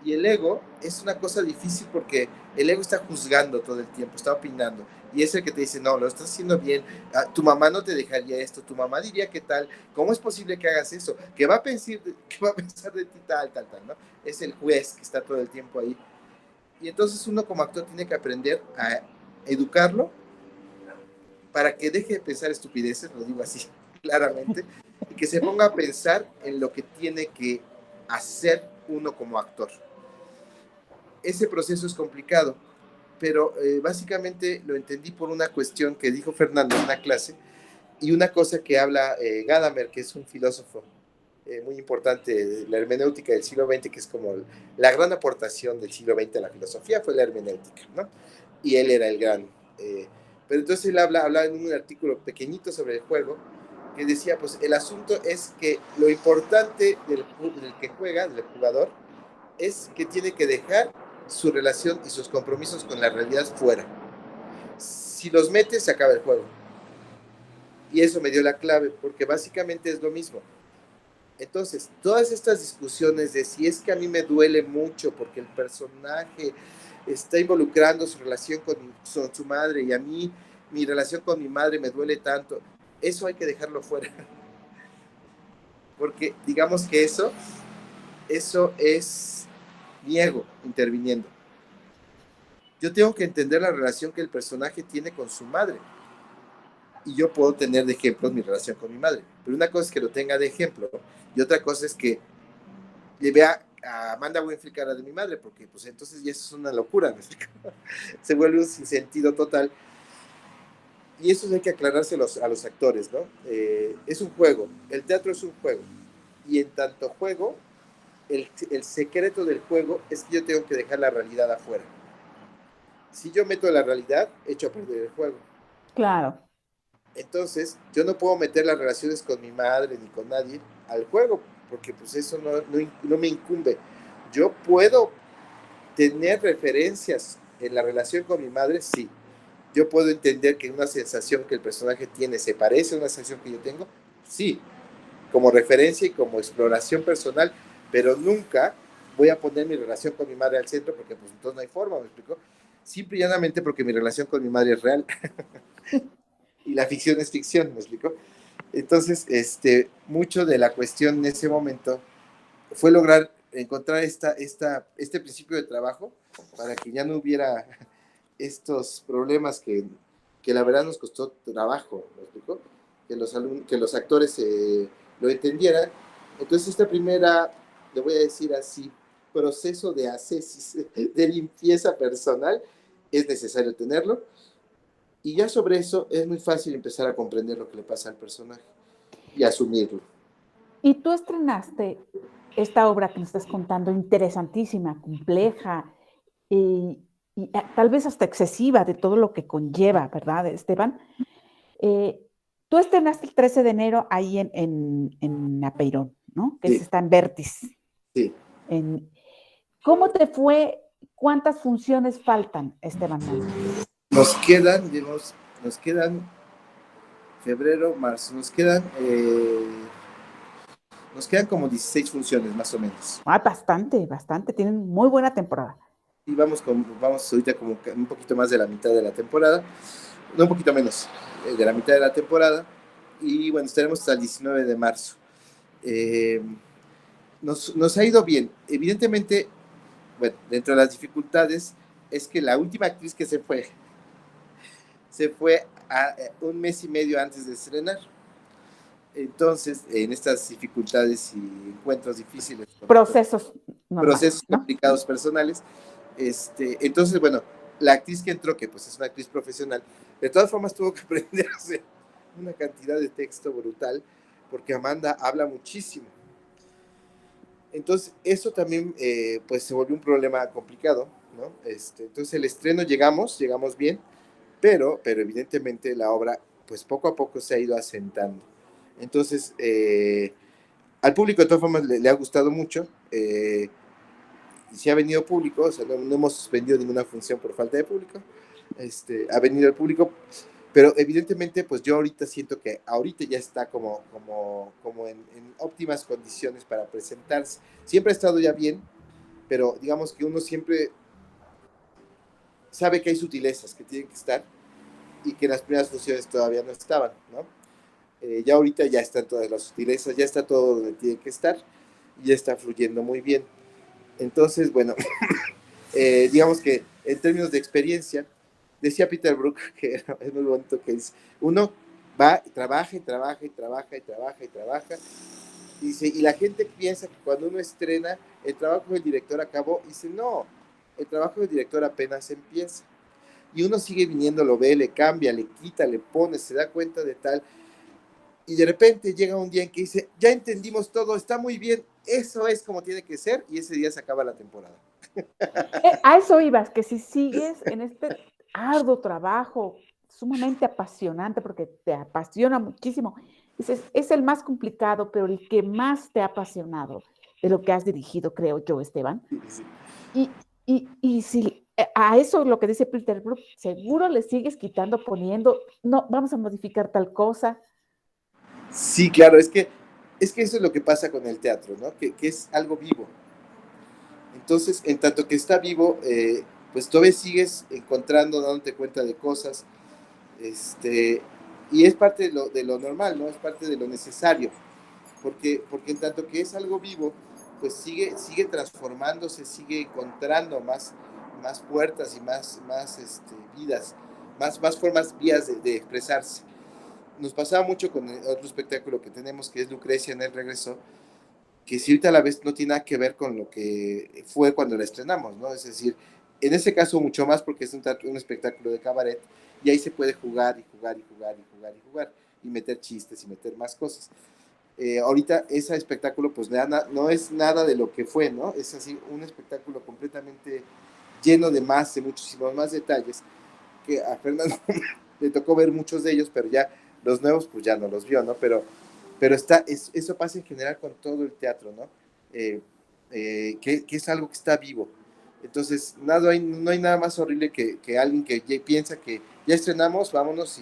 Y el ego es una cosa difícil porque el ego está juzgando todo el tiempo, está opinando. Y es el que te dice, no, lo estás haciendo bien, tu mamá no te dejaría esto, tu mamá diría que tal, ¿cómo es posible que hagas eso? ¿Qué va a pensar, qué va a pensar de ti tal, ¿no? Es el juez que está todo el tiempo ahí. Y entonces uno como actor tiene que aprender a educarlo para que deje de pensar estupideces, lo digo así claramente, y que se ponga a pensar en lo que tiene que hacer uno como actor. Ese proceso es complicado, pero básicamente lo entendí por una cuestión que dijo Fernando en una clase y una cosa que habla Gadamer, que es un filósofo muy importante de la hermenéutica del siglo XX, que es como la gran aportación del siglo XX a la filosofía fue la hermenéutica, ¿no? Y él era el gran. Eh, pero entonces él hablaba en un artículo pequeñito sobre el juego, que decía, pues el asunto es que lo importante del que juega, del jugador, es que tiene que dejar su relación y sus compromisos con la realidad fuera. Si los mete, se acaba el juego. Y eso me dio la clave, porque básicamente es lo mismo. Entonces, todas estas discusiones de si es que a mí me duele mucho porque el personaje está involucrando su relación con su madre y a mí mi relación con mi madre me duele tanto, eso hay que dejarlo fuera. Porque digamos que eso es mi ego interviniendo. Yo tengo que entender la relación que el personaje tiene con su madre. Y yo puedo tener de ejemplos mi relación con mi madre. Pero una cosa es que lo tenga de ejemplo y otra cosa es que le vea a Amanda Winfrey cara de mi madre, porque pues entonces ya eso es una locura, ¿me explico? Se vuelve un sinsentido total. Y eso hay que aclarárselo a los actores, ¿no? Es un juego, el teatro es un juego. Y en tanto juego, el secreto del juego es que yo tengo que dejar la realidad afuera. Si yo meto la realidad, echo a perder el juego. Claro. Entonces, yo no puedo meter las relaciones con mi madre ni con nadie al juego, porque pues eso no me incumbe. Yo puedo tener referencias en la relación con mi madre, sí. Yo puedo entender que una sensación que el personaje tiene se parece a una sensación que yo tengo, sí, como referencia y como exploración personal, pero nunca voy a poner mi relación con mi madre al centro porque pues entonces no hay forma, ¿me explico? Simple y llanamente porque mi relación con mi madre es real y la ficción es ficción, ¿me explico? Entonces, mucho de la cuestión en ese momento fue lograr encontrar este principio de trabajo para que ya no hubiera estos problemas que la verdad nos costó trabajo, ¿me explico? Que los actores lo entendieran. Entonces, esta primera, le voy a decir así, proceso de ascesis, de limpieza personal, es necesario tenerlo. Y ya sobre eso es muy fácil empezar a comprender lo que le pasa al personaje y asumirlo. Y tú estrenaste esta obra que nos estás contando, interesantísima, compleja y tal vez hasta excesiva de todo lo que conlleva, ¿verdad, Esteban? Eh, Tú estrenaste el 13 de enero ahí en Apeirón, ¿no? Que Sí, está en Vértiz. sí. En, ¿Cómo te fue? ¿Cuántas funciones faltan, Esteban Montes? Nos quedan, digamos, nos quedan febrero, marzo, nos quedan como 16 funciones más o menos. Ah, bastante, bastante. Tienen muy buena temporada. Y vamos ahorita como un poquito más de la mitad de la temporada, no un poquito menos, de la mitad de la temporada. Y bueno, estaremos hasta el 19 de marzo. Eh, nos ha ido bien. Evidentemente, bueno, dentro de las dificultades es que la última actriz que se fue a, un mes y medio antes de estrenar. Entonces, en estas dificultades y encuentros difíciles, Procesos normales, procesos ¿no? complicados personales, entonces, bueno, la actriz que entró, que pues es una actriz profesional, de todas formas tuvo que aprender a hacer una cantidad de texto brutal, porque Amanda habla muchísimo. Entonces, eso también, pues, se volvió un problema complicado, ¿no? Entonces, el estreno llegamos bien, pero evidentemente la obra, pues, poco a poco se ha ido asentando. Entonces, al público de todas formas le ha gustado mucho, y si ha venido público, o sea, no hemos suspendido ninguna función por falta de público, ha venido el público, pero evidentemente, pues yo ahorita siento que ahorita ya está como en óptimas condiciones para presentarse. Siempre ha estado ya bien, pero digamos que uno siempre sabe que hay sutilezas que tienen que estar y que en las primeras funciones todavía no estaban, ¿no? Ya ahorita ya están todas las sutilezas, ya está todo donde tiene que estar y ya está fluyendo muy bien. Entonces, bueno, digamos que en términos de experiencia, decía Peter Brook, que es muy bonito, que dice, uno va, trabaja y trabaja y trabaja y trabaja y trabaja, y dice, y la gente piensa que cuando uno estrena, el trabajo del director acabó, y dice, no, el trabajo del director apenas empieza. Y uno sigue viniendo, lo ve, le cambia, le quita, le pone, se da cuenta de tal, y de repente llega un día en que dice, ya entendimos todo, está muy bien, eso es como tiene que ser, y ese día se acaba la temporada. A eso ibas, que si sigues en este arduo trabajo, sumamente apasionante, porque te apasiona muchísimo, dices, es el más complicado, pero el que más te ha apasionado de lo que has dirigido, creo yo, Esteban. Y si a eso lo que dice Peter Brook, seguro le sigues quitando, poniendo, no, vamos a modificar tal cosa. Sí, claro, es que eso es lo que pasa con el teatro, ¿no? Que es algo vivo. Entonces, en tanto que está vivo, pues todavía sigues encontrando, dándote cuenta de cosas, y es parte de lo normal, ¿no? Es parte de lo necesario, porque en tanto que es algo vivo, pues sigue transformándose, sigue encontrando más puertas y más vidas, más formas, vías de expresarse. Nos pasaba mucho con el otro espectáculo que tenemos, que es Lucrecia en el regreso, que si ahorita a la vez no tiene nada que ver con lo que fue cuando la estrenamos, ¿no? Es decir, en ese caso mucho más porque es un espectáculo de cabaret y ahí se puede jugar y jugar y jugar y jugar y jugar y meter chistes y meter más cosas. Ahorita ese espectáculo pues no es nada de lo que fue, ¿no? Es así un espectáculo completamente lleno de muchísimos más detalles que a Fernando le tocó ver muchos de ellos, pero ya los nuevos pues ya no los vio, ¿no? Pero eso pasa en general con todo el teatro, ¿no? Que es algo que está vivo. Entonces, no hay nada más horrible que alguien que piensa que ya estrenamos, vámonos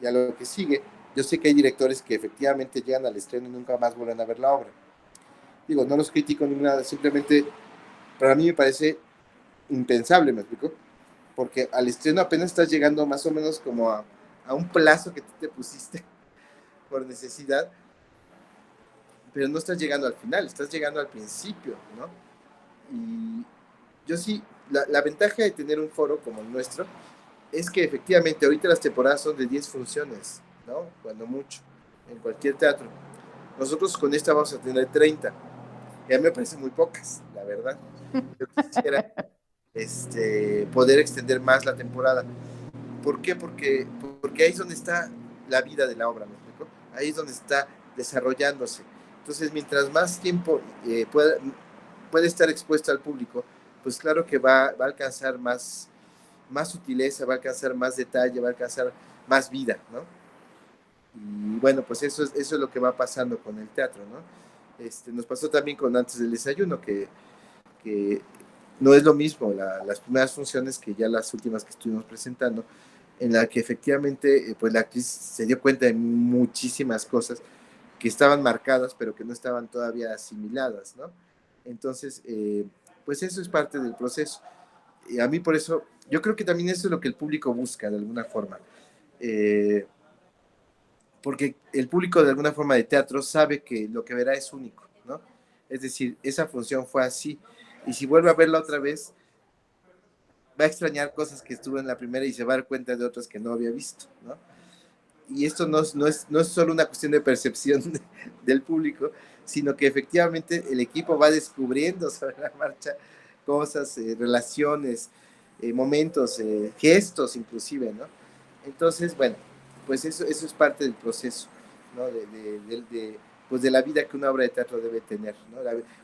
y a lo que sigue. Yo sé que hay directores que efectivamente llegan al estreno y nunca más vuelven a ver la obra. Digo, no los critico ni nada, simplemente para mí me parece impensable, ¿me explico? Porque al estreno apenas estás llegando más o menos como a un plazo que tú te pusiste por necesidad, pero no estás llegando al final, estás llegando al principio, ¿no? Y yo sí, la ventaja de tener un foro como el nuestro es que efectivamente ahorita las temporadas son de 10 funciones, ¿no? Cuando mucho, en cualquier teatro. Nosotros con esta vamos a tener 30. Ya me parecen muy pocas, la verdad. Yo quisiera poder extender más la temporada. ¿Por qué? Porque ahí es donde está la vida de la obra, ¿me explico? Ahí es donde está desarrollándose. Entonces, mientras más tiempo puede estar expuesto al público, pues claro que va a alcanzar más sutileza, va a alcanzar más detalle, va a alcanzar más vida, ¿no? Y bueno, pues eso es lo que va pasando con el teatro, ¿no? Nos pasó también con Antes del Desayuno, que no es lo mismo las primeras funciones que ya las últimas que estuvimos presentando, en la que efectivamente pues la actriz se dio cuenta de muchísimas cosas que estaban marcadas pero que no estaban todavía asimiladas, ¿no? Entonces, pues eso es parte del proceso. Y a mí por eso, yo creo que también eso es lo que el público busca de alguna forma. Eh, Porque el público de alguna forma de teatro sabe que lo que verá es único, ¿no? Es decir, esa función fue así, y si vuelve a verla otra vez, va a extrañar cosas que estuvo en la primera y se va a dar cuenta de otras que no había visto, ¿no? Y esto no es solo una cuestión de percepción del público, sino que efectivamente el equipo va descubriendo sobre la marcha cosas, relaciones, momentos, gestos inclusive, ¿no? Entonces, bueno, pues eso es parte del proceso, ¿no? Pues de la vida que una obra de teatro debe tener, ¿no?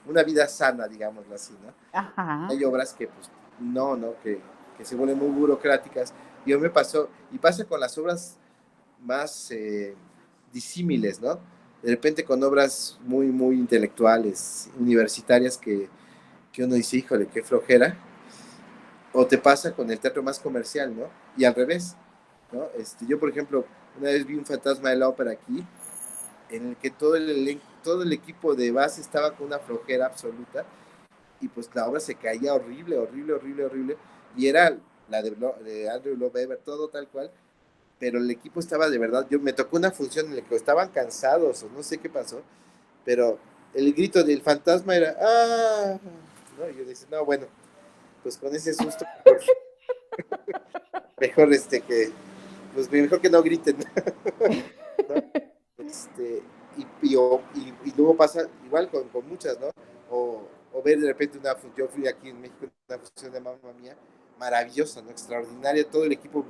Una vida sana, digámoslo así, ¿no? Ajá. Hay obras que pues no, que se vuelven muy burocráticas. Y yo me pasó, y pasa con las obras más disímiles, ¿no? De repente con obras muy intelectuales, universitarias, que uno dice, híjole, qué flojera. O te pasa con el teatro más comercial, ¿no? Y al revés, ¿no? Yo, por ejemplo, una vez vi un Fantasma de la Ópera aquí, en el que todo el equipo de base estaba con una flojera absoluta, y pues la obra se caía horrible, horrible, horrible, horrible, y era la de Andrew Lloyd Webber, todo tal cual, pero el equipo estaba de verdad, me tocó una función en la que estaban cansados, o no sé qué pasó, pero el grito del fantasma era, ¡ah! ¿No? Y yo decía, no, bueno, pues con ese susto, mejor mejor que no griten, ¿no? Este, y luego pasa igual con muchas, ¿no? O ver de repente yo fui aquí en México una función de Mamma Mía, maravillosa, ¿no? Extraordinaria, todo el equipo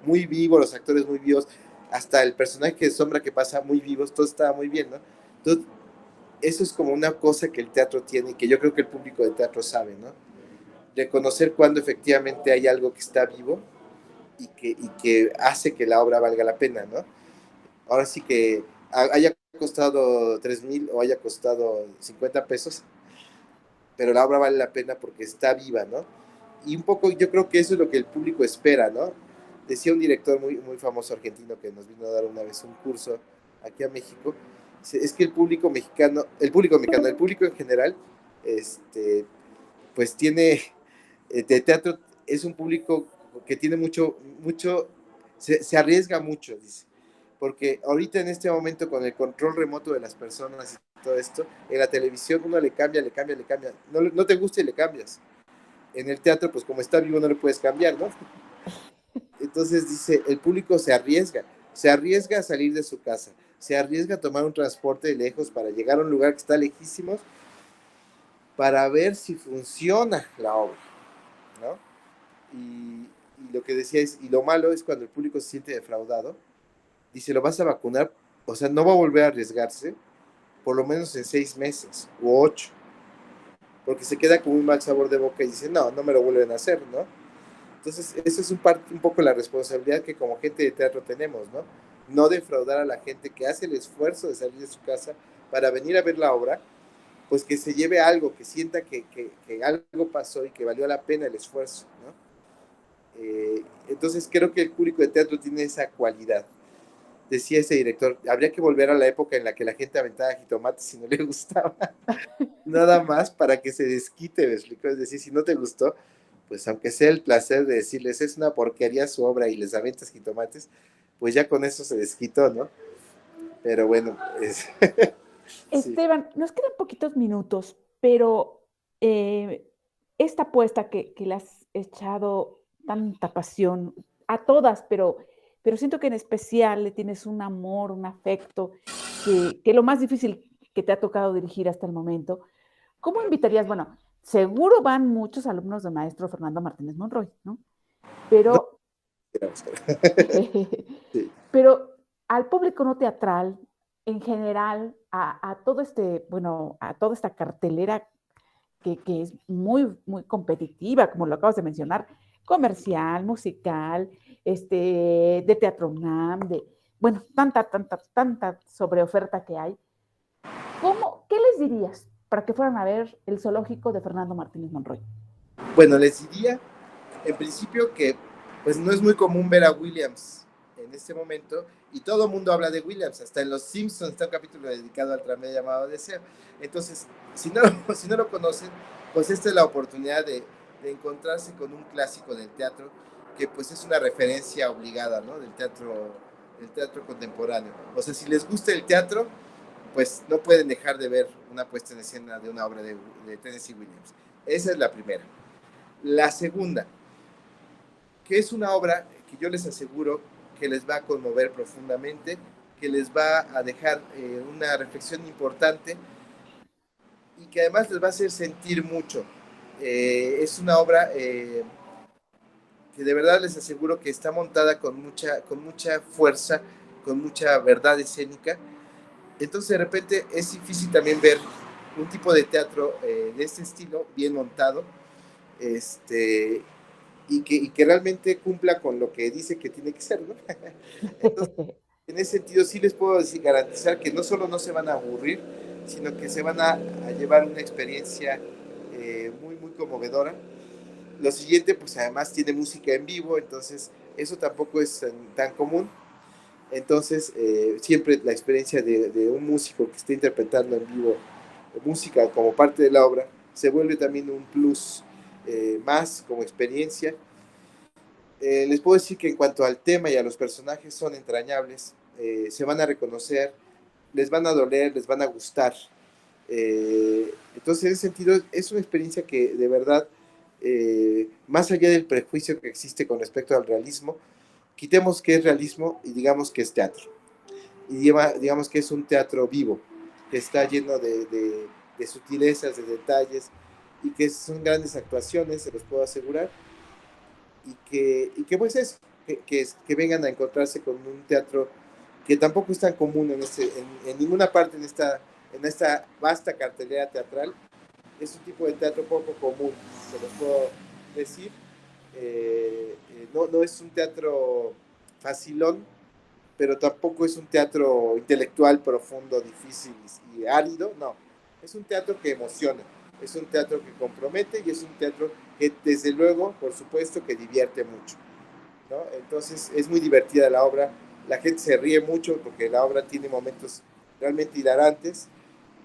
muy vivo, los actores muy vivos, hasta el personaje de sombra que pasa muy vivos, todo estaba muy bien, ¿no? Entonces, eso es como una cosa que el teatro tiene y que yo creo que el público de teatro sabe, ¿no? Reconocer cuando efectivamente hay algo que está vivo y que hace que la obra valga la pena, ¿no? Ahora sí que haya costado 3,000 o haya costado 50 pesos, pero la obra vale la pena porque está viva, ¿no? Y un poco yo creo que eso es lo que el público espera, ¿no? Decía un director muy famoso argentino que nos vino a dar una vez un curso aquí a México, es que el público en general, pues tiene, de teatro es un público que tiene se arriesga mucho, dice, porque ahorita en este momento con el control remoto de las personas y todo esto, en la televisión uno le cambia, no te gusta y le cambias. En el teatro, pues como está vivo no le puedes cambiar, ¿no? Entonces dice, el público se arriesga a salir de su casa, se arriesga a tomar un transporte de lejos para llegar a un lugar que está lejísimos para ver si funciona la obra, ¿no? Y lo que decía es, y lo malo es cuando el público se siente defraudado, dice, lo vas a vacunar, o sea, no va a volver a arriesgarse, por lo menos en 6 meses u 8, porque se queda con un mal sabor de boca y dice, no me lo vuelven a hacer, ¿no? Entonces, eso es un poco la responsabilidad que como gente de teatro tenemos, ¿no? No defraudar a la gente que hace el esfuerzo de salir de su casa para venir a ver la obra, pues que se lleve algo, que sienta que algo pasó y que valió la pena el esfuerzo, ¿no? Entonces creo que el público de teatro tiene esa cualidad. Decía ese director, habría que volver a la época en la que la gente aventaba jitomates si no le gustaba, nada más para que se desquite, ¿me explico? Es decir, si no te gustó, pues aunque sea el placer de decirles es una porquería su obra y les aventas jitomates, pues ya con eso se desquitó, ¿no? pero bueno, sí. Esteban, nos quedan poquitos minutos, pero esta apuesta que le has echado tanta pasión a todas, pero siento que en especial le tienes un amor, un afecto, que lo más difícil que te ha tocado dirigir hasta el momento. ¿Cómo invitarías? Bueno, seguro van muchos alumnos del maestro Fernando Martínez Monroy, ¿no? No, Pero, sí. pero al público no teatral, en general, a todo bueno, a toda esta cartelera que es muy competitiva, como lo acabas de mencionar, comercial, musical, de Teatro UNAM, bueno, tanta sobreoferta que hay. ¿Qué les dirías para que fueran a ver el zoológico de Fernando Martínez Monroy? Bueno, les diría en principio que pues no es muy común ver a Williams en este momento y todo el mundo habla de Williams, hasta en Los Simpsons está un capítulo dedicado al tranvía llamado Deseo. Entonces, si no lo conocen, pues esta es la oportunidad de encontrarse con un clásico del teatro que pues es una referencia obligada, ¿no? Del teatro contemporáneo. O sea, si les gusta el teatro, pues no pueden dejar de ver una puesta en escena de una obra de Tennessee Williams. Esa es la primera. La segunda, que es una obra que yo les aseguro que les va a conmover profundamente, que les va a dejar una reflexión importante y que además les va a hacer sentir mucho. Es una obra que de verdad les aseguro que está montada con mucha fuerza, con mucha verdad escénica. Entonces de repente es difícil también ver un tipo de teatro de este estilo bien montado, y que realmente cumpla con lo que dice que tiene que ser, ¿no? Entonces, en ese sentido sí les puedo decir, garantizar que no solo no se van a aburrir, sino que se van a llevar una experiencia muy conmovedora. Lo siguiente, pues además tiene música en vivo, entonces eso tampoco es tan común. Entonces, siempre la experiencia de un músico que esté interpretando en vivo música como parte de la obra se vuelve también un plus más como experiencia. Les puedo decir que en cuanto al tema y a los personajes son entrañables, se van a reconocer, les van a doler, les van a gustar. Entonces, en ese sentido, es una experiencia que de verdad, más allá del prejuicio que existe con respecto al realismo, quitemos que es realismo y digamos que es teatro. Y digamos que es un teatro vivo, que está lleno de sutilezas, de detalles, y que son grandes actuaciones, se los puedo asegurar, y que pues eso, que vengan a encontrarse con un teatro que tampoco es tan común en ninguna parte en esta vasta cartelera teatral. Es un tipo de teatro poco común, se los puedo decir. No es un teatro facilón, pero tampoco es un teatro intelectual profundo, difícil y árido, no. Es un teatro que emociona, es un teatro que compromete y es un teatro que desde luego, por supuesto, que divierte mucho, ¿no? Entonces es muy divertida la obra, la gente se ríe mucho porque la obra tiene momentos realmente hilarantes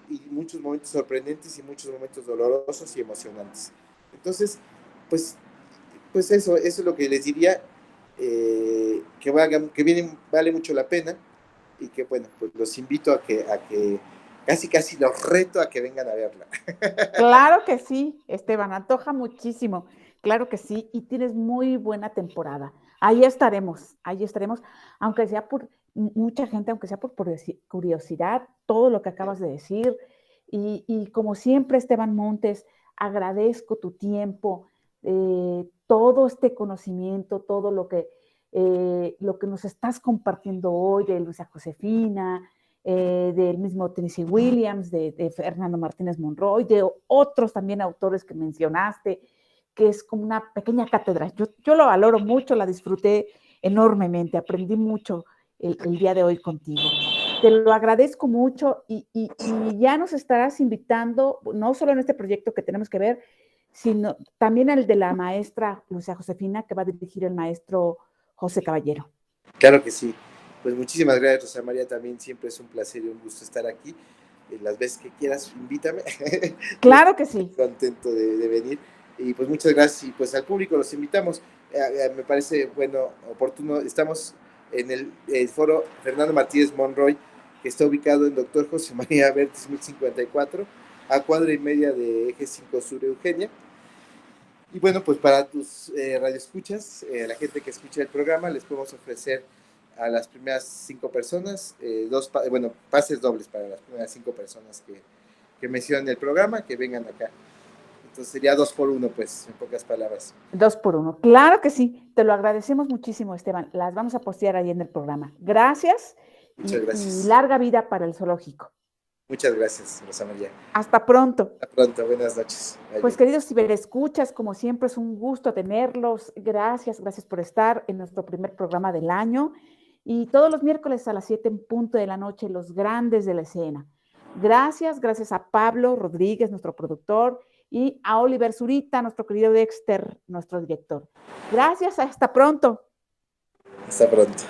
y muchos momentos sorprendentes y muchos momentos dolorosos y emocionantes. Entonces, pues, pues eso es lo que les diría, vale mucho la pena y que bueno, pues los invito a que casi los reto a que vengan a verla. Claro que sí, Esteban, antoja muchísimo. Claro que sí, y tienes muy buena temporada. Ahí estaremos, aunque sea por mucha gente, aunque sea por curiosidad, todo lo que acabas de decir. Y como siempre, Esteban Montes, agradezco tu tiempo, todo este conocimiento, todo lo que nos estás compartiendo hoy de Luisa Josefina, del mismo Tennessee Williams, de Fernando Martínez Monroy, de otros también autores que mencionaste, que es como una pequeña cátedra. Yo lo valoro mucho, la disfruté enormemente, aprendí mucho el día de hoy contigo. Te lo agradezco mucho y ya nos estarás invitando, no solo en este proyecto que tenemos que ver, sino también el de la maestra Lucia Josefina, que va a dirigir el maestro José Caballero. Claro que sí. Pues muchísimas gracias, Rosa María. También siempre es un placer y un gusto estar aquí. Las veces que quieras, invítame. Yo Claro que estoy sí. contento de venir. Y pues muchas gracias. Y pues al público los invitamos. Me parece, bueno, oportuno. Estamos en el foro Fernando Martínez Monroy, que está ubicado en Doctor José María Vértiz 1054, a cuadra y media de Eje 5 Sur Eugenia. Y bueno, pues para tus radioescuchas, la gente que escucha el programa, les podemos ofrecer a las primeras 5 personas, pases dobles para las primeras 5 personas que mencionan el programa, que vengan acá. Entonces sería 2 por 1, pues, en pocas palabras. 2 por 1, claro que sí. Te lo agradecemos muchísimo, Esteban. Las vamos a postear ahí en el programa. Gracias. Muchas gracias. Y larga vida para el zoológico. Muchas gracias, Rosa María. Hasta pronto. Hasta pronto, buenas noches. Bye. Pues queridos ciberescuchas, como siempre es un gusto tenerlos. Gracias por estar en nuestro primer programa del año. Y todos los miércoles a las 7 en punto de la noche, los grandes de la escena. Gracias a Pablo Rodríguez, nuestro productor, y a Oliver Zurita, nuestro querido Dexter, nuestro director. Gracias, hasta pronto. Hasta pronto.